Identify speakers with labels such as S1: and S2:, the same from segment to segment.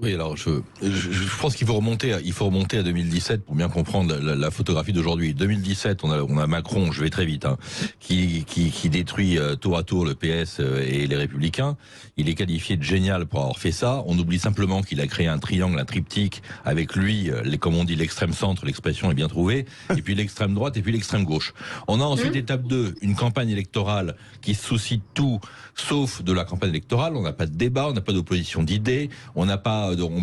S1: Oui, alors je pense qu'il faut remonter à 2017 pour bien comprendre la photographie d'aujourd'hui. 2017, on a Macron, je vais très vite, hein, qui détruit tour à tour le PS et les Républicains. Il est qualifié de génial pour avoir fait ça. On oublie simplement qu'il a créé un triangle, un triptyque avec lui, comme on dit, l'extrême centre, l'expression est bien trouvée, et puis l'extrême droite et puis l'extrême gauche. On a ensuite étape 2, une campagne électorale qui se soucie de tout sauf de la campagne électorale. On n'a pas de débat, on n'a pas d'opposition d'idées, on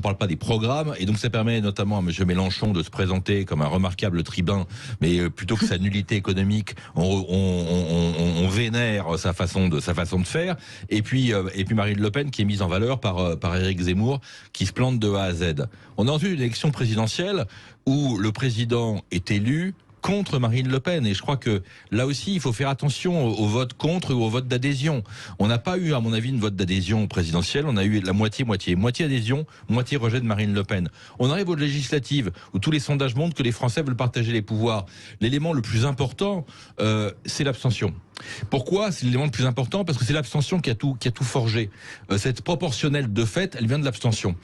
S1: parle pas des programmes, et donc ça permet notamment à M. Mélenchon de se présenter comme un remarquable tribun, mais plutôt que sa nullité économique, on vénère sa façon de faire. Et puis Marine Le Pen qui est mise en valeur par Éric Zemmour, qui se plante de A à Z. On a ensuite une élection présidentielle où le président est élu contre Marine Le Pen, et je crois que là aussi il faut faire attention au vote contre ou au vote d'adhésion. On n'a pas eu, à mon avis, une vote d'adhésion présidentielle, on a eu la moitié adhésion, moitié rejet de Marine Le Pen. On arrive aux législatives où tous les sondages montrent que les Français veulent partager les pouvoirs. L'élément le plus important, c'est l'abstention. Pourquoi c'est l'élément le plus important? Parce que c'est l'abstention qui a tout forgé. Cette proportionnelle de fait, elle vient de l'abstention.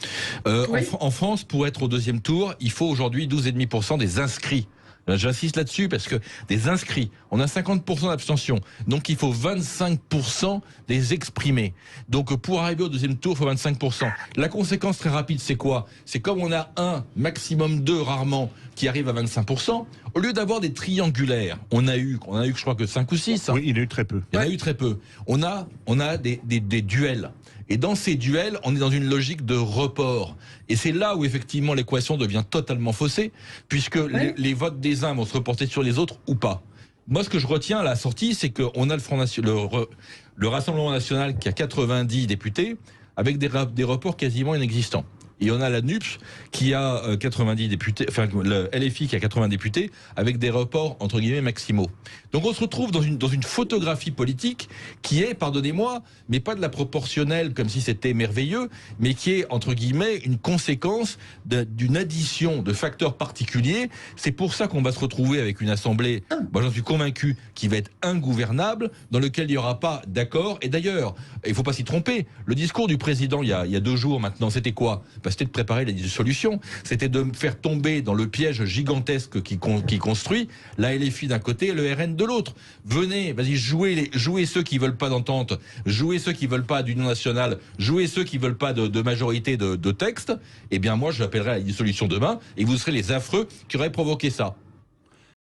S1: Oui. En France, pour être au deuxième tour, il faut aujourd'hui 12,5% des inscrits. J'insiste là-dessus parce que des inscrits, on a 50% d'abstention. Donc il faut 25% des exprimés. Donc pour arriver au deuxième tour, il faut 25%. La conséquence très rapide, c'est quoi? C'est comme on a un, maximum deux, rarement, qui arrive à 25%, au lieu d'avoir des triangulaires, on a eu je crois que 5 ou 6.
S2: Oui, il y en a eu très peu.
S1: Il y en a eu très peu. On a des duels. Et dans ces duels, on est dans une logique de report. Et c'est là où effectivement l'équation devient totalement faussée, puisque les votes des uns vont se reporter sur les autres ou pas. Moi, ce que je retiens à la sortie, c'est qu'on a le Rassemblement national qui a 90 députés, avec des reports quasiment inexistants. Et on a la NUPS qui a 90 députés, enfin le LFI qui a 80 députés, avec des reports entre guillemets maximaux. Donc on se retrouve dans une photographie politique qui est, pardonnez-moi, mais pas de la proportionnelle comme si c'était merveilleux, mais qui est entre guillemets une conséquence d'une addition de facteurs particuliers. C'est pour ça qu'on va se retrouver avec une assemblée, moi j'en suis convaincu, qui va être ingouvernable, dans lequel il n'y aura pas d'accord. Et d'ailleurs, il ne faut pas s'y tromper, le discours du président il y a 2 jours maintenant, c'était quoi? C'était de préparer la dissolution, c'était de faire tomber dans le piège gigantesque qui construit la LFI d'un côté et le RN de l'autre. Venez, vas-y, jouez ceux qui veulent pas d'entente, jouez ceux qui veulent pas d'union nationale, jouez ceux qui veulent pas de majorité de texte. Eh bien moi, je l'appellerai à la dissolution demain, et vous serez les affreux qui auraient provoqué ça.